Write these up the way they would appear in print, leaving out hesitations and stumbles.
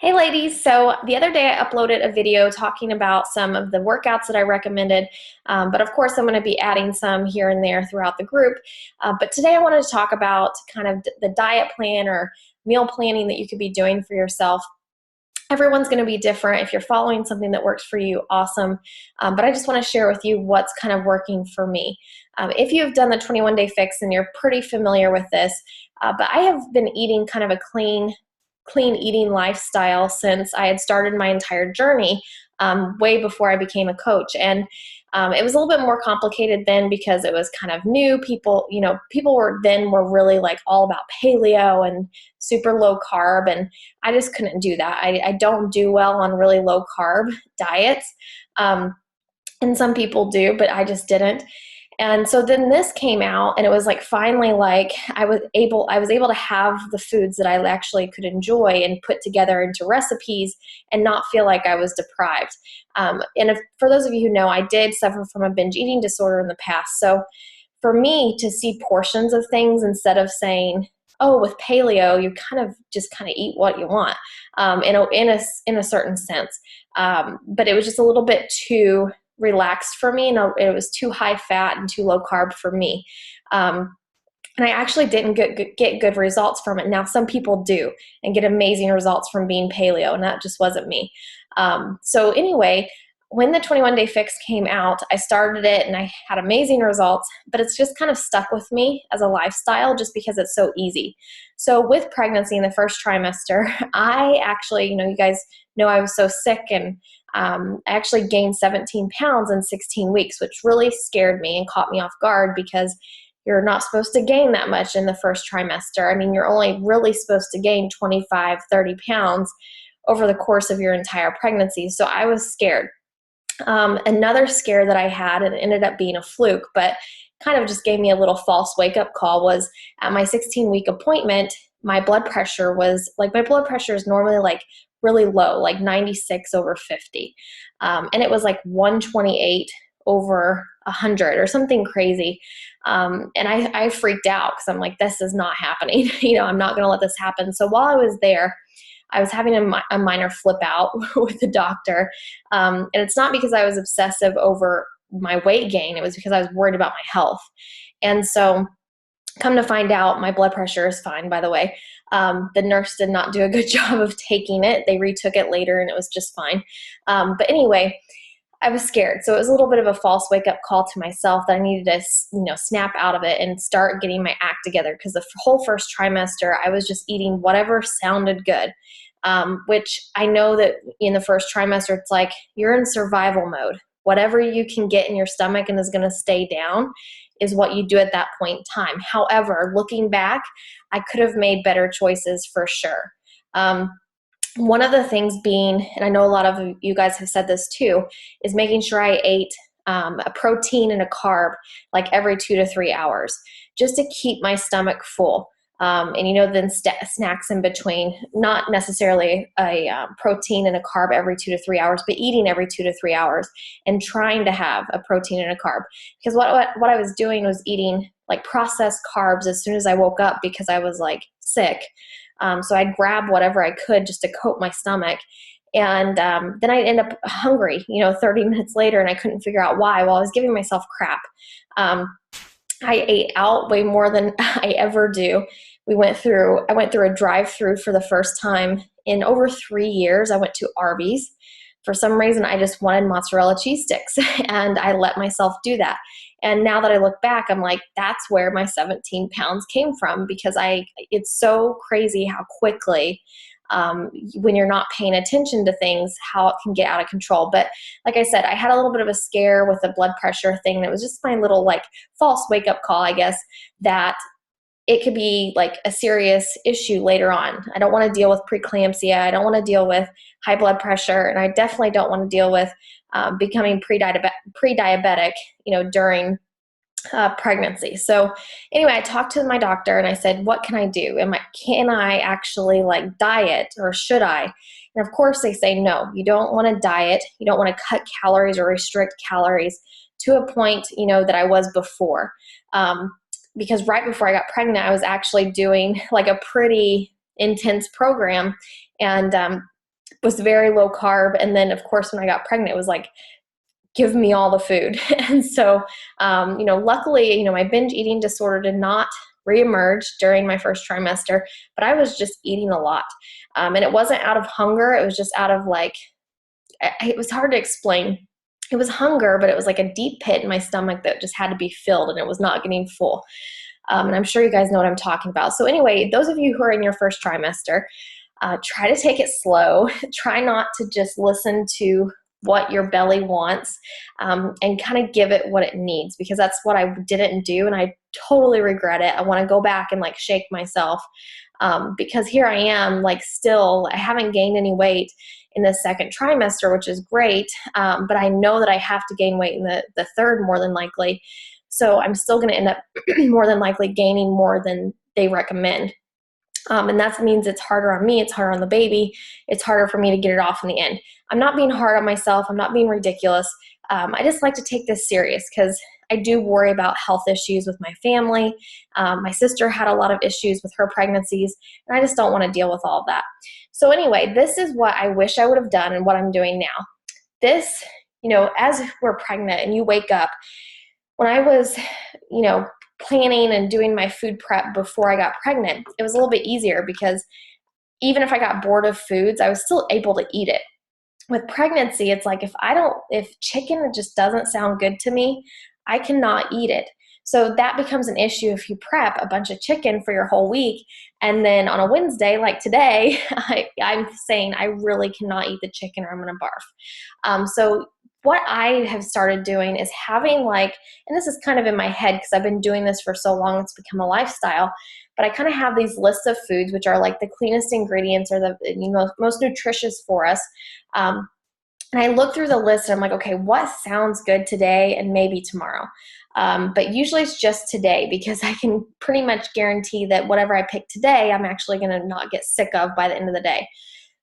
Hey ladies, so the other day I uploaded a video talking about some of the workouts that I recommended, but of course I'm going to be adding some here and there throughout the group. But today I wanted to talk about kind of the diet plan or meal planning that you could be doing for yourself. Everyone's going to be different. If you're following something that works for you, awesome. But I just want to share with you what's kind of working for me. If you've done the 21-day fix and you're pretty familiar with this, but I have been eating kind of a clean eating lifestyle since I had started my entire journey, way before I became a coach. And it was a little bit more complicated then because it was kind of new. People were really like all about paleo and super low carb, and I just couldn't do that. I don't do well on really low carb diets. And some people do, but I just didn't. And so then this came out, and it was like finally like I was able to have the foods that I actually could enjoy and put together into recipes and not feel like I was deprived. For those of you who know, I did suffer from a binge eating disorder in the past. So for me to see portions of things instead of saying, oh, with paleo, you kind of eat what you want, in a certain sense. But it was just a little bit too relaxed for me, and it was too high fat and too low carb for me. And I actually didn't get good results from it. Now, some people do and get amazing results from being paleo, and that just wasn't me. So anyway, when the 21-day fix came out, I started it and I had amazing results, but it's just kind of stuck with me as a lifestyle just because it's so easy. So with pregnancy in the first trimester, I actually, you guys know I was so sick, and I actually gained 17 pounds in 16 weeks, which really scared me and caught me off guard because you're not supposed to gain that much in the first trimester. I mean, you're only really supposed to gain 25, 30 pounds over the course of your entire pregnancy. So I was scared. Another scare that I had, and it ended up being a fluke, but kind of just gave me a little false wake-up call, was at my 16-week appointment, my blood pressure is normally like really low, like 96 over 50. And it was like 128 over 100 or something crazy. And I freaked out because I'm like, this is not happening. I'm not going to let this happen. So while I was there, I was having a minor flip out with the doctor. And it's not because I was obsessive over my weight gain. It was because I was worried about my health. And so come to find out, my blood pressure is fine, by the way. The nurse did not do a good job of taking it. They retook it later and it was just fine. But anyway, I was scared. So it was a little bit of a false wake-up call to myself that I needed to, snap out of it and start getting my act together, because the whole first trimester, I was just eating whatever sounded good, which I know that in the first trimester, it's like you're in survival mode. Whatever you can get in your stomach and is going to stay down is what you do at that point in time. However, looking back, I could have made better choices for sure. One of the things being, and I know a lot of you guys have said this too, is making sure I ate a protein and a carb like every 2 to 3 hours, just to keep my stomach full. And then snacks in between, not necessarily a protein and a carb every 2 to 3 hours, but eating every 2 to 3 hours and trying to have a protein and a carb. Because what I was doing was eating like processed carbs as soon as I woke up because I was like sick. So I'd grab whatever I could just to coat my stomach. And then I'd end up hungry, 30 minutes later, and I couldn't figure out why. Well, I was giving myself crap. I ate out way more than I ever do. I went through a drive-through for the first time in over 3 years. I went to Arby's. For some reason, I just wanted mozzarella cheese sticks, and I let myself do that. And now that I look back, I'm like, that's where my 17 pounds came from, because it's so crazy how quickly, when you're not paying attention to things, how it can get out of control. But like I said, I had a little bit of a scare with the blood pressure thing. And it was just my little like false wake-up call, I guess, that it could be like a serious issue later on. I don't want to deal with preeclampsia. I don't want to deal with high blood pressure. And I definitely don't want to deal with becoming pre-diabetic, during pregnancy. So anyway, I talked to my doctor and I said, what can I do? Can I actually like diet, or should I? And of course they say, no, you don't want to diet. You don't want to cut calories or restrict calories to a point, that I was before. Because right before I got pregnant, I was actually doing like a pretty intense program. And was very low carb. And then of course, when I got pregnant, it was like, give me all the food. And so, luckily, my binge eating disorder did not reemerge during my first trimester, but I was just eating a lot. And it wasn't out of hunger. It was just out of it was hard to explain. It was hunger, but it was like a deep pit in my stomach that just had to be filled, and it was not getting full. And I'm sure you guys know what I'm talking about. So anyway, those of you who are in your first trimester, try to take it slow. Try not to just listen to what your belly wants, and kind of give it what it needs, because that's what I didn't do, and I totally regret it. I want to go back and shake myself, because here I am, still, I haven't gained any weight in the second trimester, which is great, but I know that I have to gain weight in the third more than likely. So I'm still going to end up more than likely gaining more than they recommend. And that means it's harder on me, it's harder on the baby, it's harder for me to get it off in the end. I'm not being hard on myself, I'm not being ridiculous. I just like to take this serious because I do worry about health issues with my family. My sister had a lot of issues with her pregnancies, and I just don't want to deal with all of that. So anyway, this is what I wish I would have done and what I'm doing now. This, as we're pregnant and you wake up, when I was, planning and doing my food prep before I got pregnant, it was a little bit easier because even if I got bored of foods, I was still able to eat it. With pregnancy, it's like if chicken just doesn't sound good to me, I cannot eat it. So that becomes an issue if you prep a bunch of chicken for your whole week, and then on a Wednesday, like today, I'm saying I really cannot eat the chicken or I'm going to barf. So what I have started doing is having and this is kind of in my head because I've been doing this for so long, it's become a lifestyle, but I kind of have these lists of foods which are the cleanest ingredients or the most nutritious for us. And I look through the list and I'm like, okay, what sounds good today and maybe tomorrow? But usually it's just today, because I can pretty much guarantee that whatever I pick today, I'm actually going to not get sick of by the end of the day.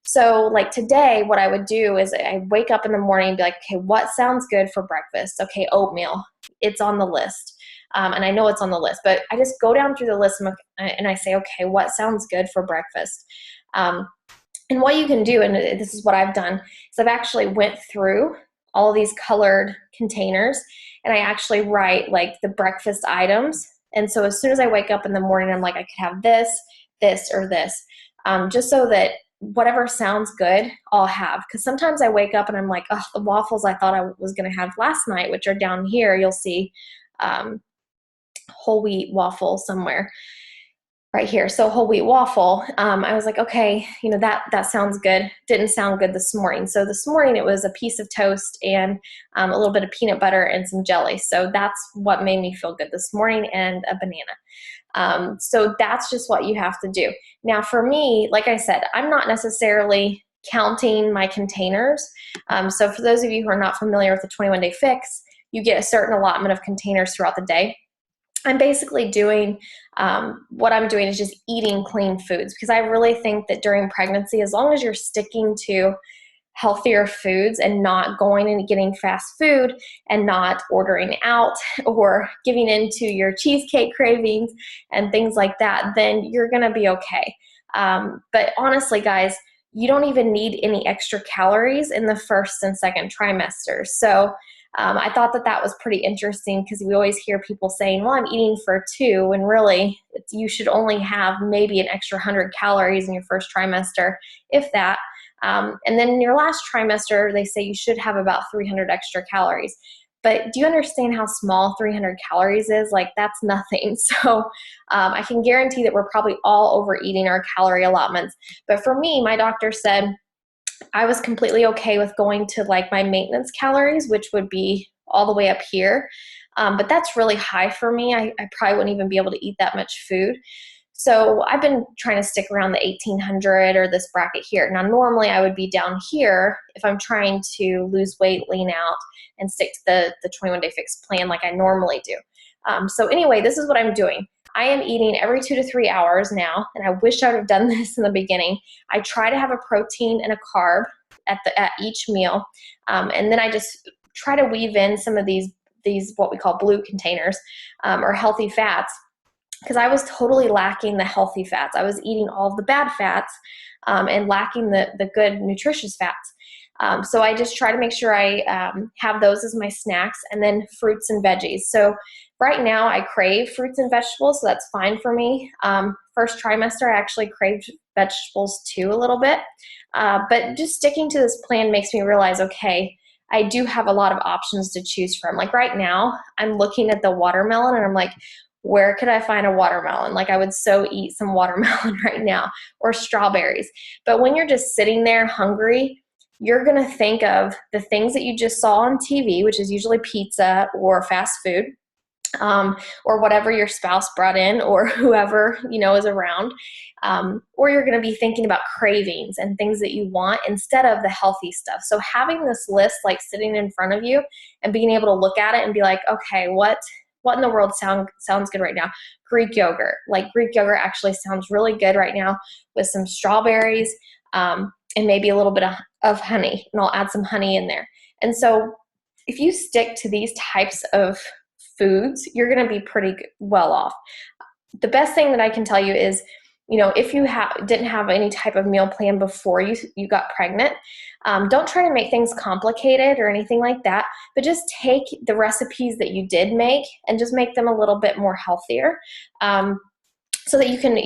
So today, what I would do is I wake up in the morning and be like, okay, what sounds good for breakfast? Okay, oatmeal, it's on the list. And I know it's on the list, but I just go down through the list and I say, okay, what sounds good for breakfast? And what you can do, and this is what I've done, is I've actually went through all these colored containers and I actually write the breakfast items. And so as soon as I wake up in the morning, I'm like, I could have this, this, or this, just so that whatever sounds good, I'll have. Because sometimes I wake up and I'm like, oh, the waffles I thought I was going to have last night, which are down here, you'll see whole wheat waffle somewhere right here. So whole wheat waffle, I was like, okay, that sounds good. Didn't sound good this morning. So this morning it was a piece of toast and a little bit of peanut butter and some jelly. So that's what made me feel good this morning, and a banana. So that's just what you have to do. Now for me, like I said, I'm not necessarily counting my containers. So for those of you who are not familiar with the 21-day fix, you get a certain allotment of containers throughout the day. I'm basically doing, what I'm doing is just eating clean foods, because I really think that during pregnancy, as long as you're sticking to healthier foods and not going and getting fast food and not ordering out or giving into your cheesecake cravings and things like that, then you're going to be okay. But honestly, guys, you don't even need any extra calories in the first and second trimester. So I thought that was pretty interesting, because we always hear people saying, well, I'm eating for 2, and really you should only have maybe an extra 100 calories in your first trimester, if that. And then in your last trimester, they say you should have about 300 extra calories. But do you understand how small 300 calories is? That's nothing. So I can guarantee that we're probably all overeating our calorie allotments. But for me, my doctor said I was completely okay with going to my maintenance calories, which would be all the way up here. But that's really high for me. I probably wouldn't even be able to eat that much food. So I've been trying to stick around the 1800 or this bracket here. Now, normally I would be down here if I'm trying to lose weight, lean out, and stick to the 21-day fix plan like I normally do. So anyway, this is what I'm doing. I am eating every 2 to 3 hours now, and I wish I would have done this in the beginning. I try to have a protein and a carb at each meal, and then I just try to weave in some of these what we call blue containers, or healthy fats, because I was totally lacking the healthy fats. I was eating all of the bad fats, and lacking the good nutritious fats. So I just try to make sure I have those as my snacks, and then fruits and veggies. So right now I crave fruits and vegetables, so that's fine for me. First trimester, I actually craved vegetables too a little bit. But just sticking to this plan makes me realize, okay, I do have a lot of options to choose from. Like right now, I'm looking at the watermelon and I'm like, where could I find a watermelon? Like I would so eat some watermelon right now, or strawberries. But when you're just sitting there hungry, you're gonna think of the things that you just saw on TV, which is usually pizza or fast food, or whatever your spouse brought in, or whoever is around, or you're going to be thinking about cravings and things that you want instead of the healthy stuff. So having this list like sitting in front of you and being able to look at it and be like, okay, what in the world sounds good right now? Greek yogurt. Like Greek yogurt actually sounds really good right now with some strawberries, and maybe a little bit of honey, and I'll add some honey in there. And so if you stick to these types of foods, you're going to be pretty well off. The best thing that I can tell you is, if you didn't have any type of meal plan before you got pregnant, don't try to make things complicated or anything like that, but just take the recipes that you did make and just make them a little bit more healthier. So that you can,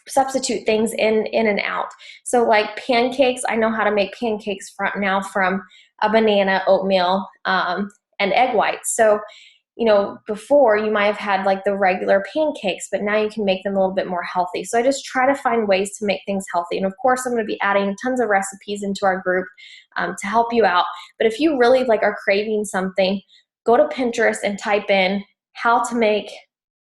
substitute things in and out. So like pancakes, I know how to make pancakes now from a banana, oatmeal, and egg whites. So before you might have had like the regular pancakes, but now you can make them a little bit more healthy. So I just try to find ways to make things healthy. And of course, I'm going to be adding tons of recipes into our group to help you out. But if you really are craving something, go to Pinterest and type in how to make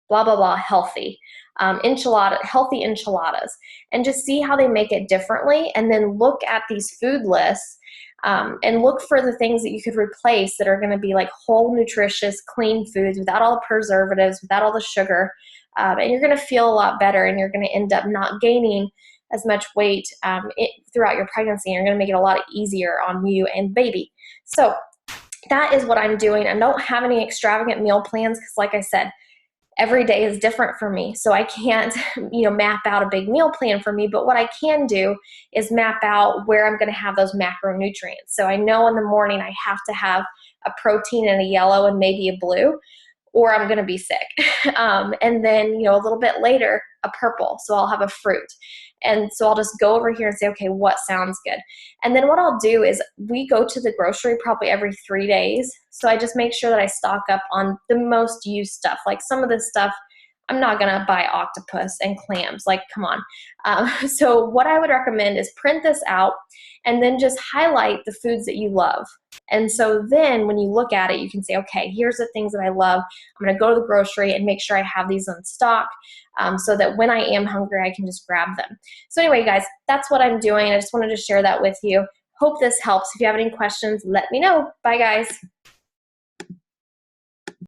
blah, blah, blah healthy. Healthy enchiladas, and just see how they make it differently. And then look at these food lists and look for the things that you could replace that are going to be like whole, nutritious, clean foods without all the preservatives, without all the sugar. And you're going to feel a lot better, and you're going to end up not gaining as much weight throughout your pregnancy. And you're going to make it a lot easier on you and baby. So that is what I'm doing. I don't have any extravagant meal plans because, like I said, every day is different for me. So I can't, map out a big meal plan for me. But what I can do is map out where I'm going to have those macronutrients. So I know in the morning I have to have a protein and a yellow and maybe a blue, or I'm going to be sick. And then, a little bit later, a purple. So I'll have a fruit. And so I'll just go over here and say, okay, what sounds good? And then what I'll do is we go to the grocery probably every 3 days. So I just make sure that I stock up on the most used stuff. Like some of this stuff, I'm not going to buy octopus and clams. Like, come on. So what I would recommend is print this out and then just highlight the foods that you love. And so then when you look at it, you can say, okay, here's the things that I love. I'm going to go to the grocery and make sure I have these in stock so that when I am hungry, I can just grab them. So anyway, guys, that's what I'm doing. I just wanted to share that with you. Hope this helps. If you have any questions, let me know. Bye, guys.